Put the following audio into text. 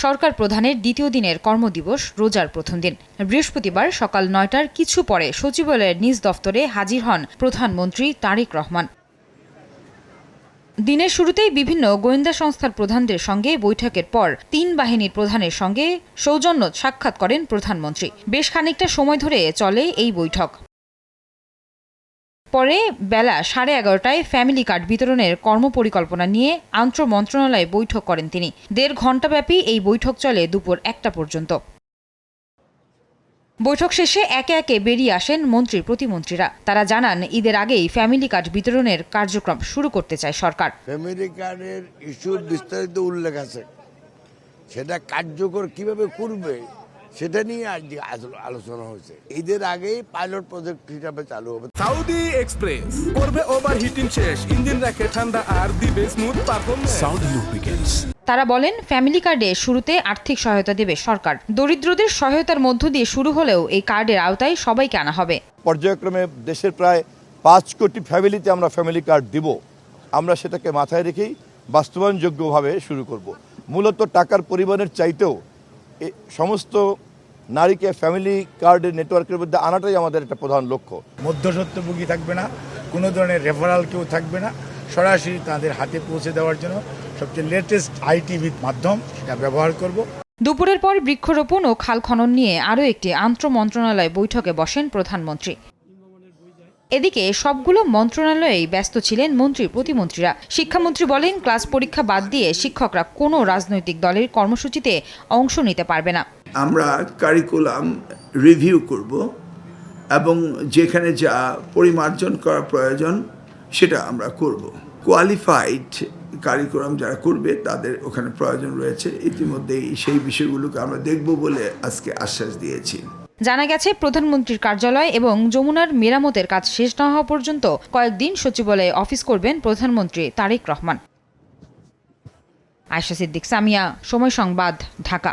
সরকার প্রধানের দ্বিতীয় দিনের কর্মদিবস রোজার প্রথম দিন। বৃহস্পতিবার সকাল ৯টার কিছু পরে সচিবালয়ের নিজ দফতরে হাজির হন প্রধানমন্ত্রী তারেক রহমান। দিনের শুরুতেই বিভিন্ন গোয়েন্দা সংস্থার প্রধানদের সঙ্গে বৈঠকের পর ৩ বাহিনীর প্রধানের সঙ্গে সৌজন্য সাক্ষাৎ করেন প্রধানমন্ত্রী। বেশ খানিকটা সময় ধরে চলে এই বৈঠক। পরে বেলা 11:30টায় ফ্যামিলি কার্ড বিতরণের কর্মপরিকল্পনা নিয়ে আন্তঃমন্ত্রণালয়ে বৈঠক করেন তিনি। ১.৫ ঘণ্টাব্যাপী এই বৈঠক চলে দুপুর ১টা পর্যন্ত। বৈঠক শেষে একে একে বেরিয়ে আসেন মন্ত্রী প্রতিমন্ত্রীরা। তারা জানান, ঈদের আগেই ফ্যামিলি কার্ড বিতরণের কার্যক্রম শুরু করতে চায় সরকার। ফ্যামিলি কার্ডের ইস্যুর বিস্তারিত উল্লেখ আছে, সেটা কার্যকর কিভাবে করবে সেটা নিয়ে আজ আলোচনা হয়েছে। ঈদের আগেই পাইলট প্রজেক্ট হিসাবে চালু হবে। সাউদি এক্সপ্রেস করবে ওভারহিটিং শেষ, ইঞ্জিন রাখে ঠান্ডা আর দিবে স্মুথ পারফরম্যান্স। Southee lubricants. তারা বলেন, ফ্যামিলি কার্ডে শুরুতে আর্থিক সহায়তা দেবে সরকার। দরিদ্রদের সহায়তার মধ্য দিয়ে শুরু হলেও এই কার্ডের আওতায় সবাইকে আনা হবে। পর্যায়ক্রমে দেশের প্রায় ৫ কোটি ফ্যামিলিতে আমরা ফ্যামিলি কার্ড দিব। আমরা সেটাকে মাথায় রেখেই বাস্তবায়নযোগ্যভাবে শুরু করব। মূলত টাকার পরিমাণের চাইতেও সমস্ত নারীকে ফ্যামিলি কার্ডের নেটওয়ার্কের মধ্যে আনাটাই আমাদের একটা প্রধান লক্ষ্য। মধ্যস্বত্বভোগী থাকবে না, কোনো ধরনের রেফারাল কেউ থাকবে না, সরাসরি তাদের হাতে পৌঁছে দেওয়ার জন্য সবচেয়ে লেটেস্ট আইটি মাধ্যম সেটা ব্যবহার করব। দুপুরের পর বৃক্ষরোপণ ও খাল খনন নিয়ে আরও একটি আন্তঃমন্ত্রণালয় বৈঠকে বসেন প্রধানমন্ত্রী। এদিকে সবগুলো মন্ত্রণালয়েই ব্যস্ত ছিলেন মন্ত্রী প্রতিমন্ত্রীরা। শিক্ষামন্ত্রী বলেন, ক্লাস পরীক্ষা বাদ দিয়ে শিক্ষকরা কোনো রাজনৈতিক দলের কর্মসূচিতে অংশ নিতে পারবে না। আমরা কারিকুলাম রিভিউ করব এবং যেখানে যা পরিমার্জন করা প্রয়োজন সেটা আমরা করব। কোয়ালিফাইড কারিকুলাম যারা করবে তাদের ওখানে প্রয়োজন রয়েছে। ইতিমধ্যেই সেই বিষয়গুলোকে আমরা দেখব বলে আজকে আশ্বাস দিয়েছি। জানা গেছে, প্রধানমন্ত্রীর কার্যালয় এবং যমুনার মেরামতের কাজ শেষ না হওয়া পর্যন্ত কয়েকদিন সচিবালয়ে অফিস করবেন প্রধানমন্ত্রী তারেক রহমান। আয়েশা সিদ্দিক, সামিয়া, সময় সংবাদ, ঢাকা।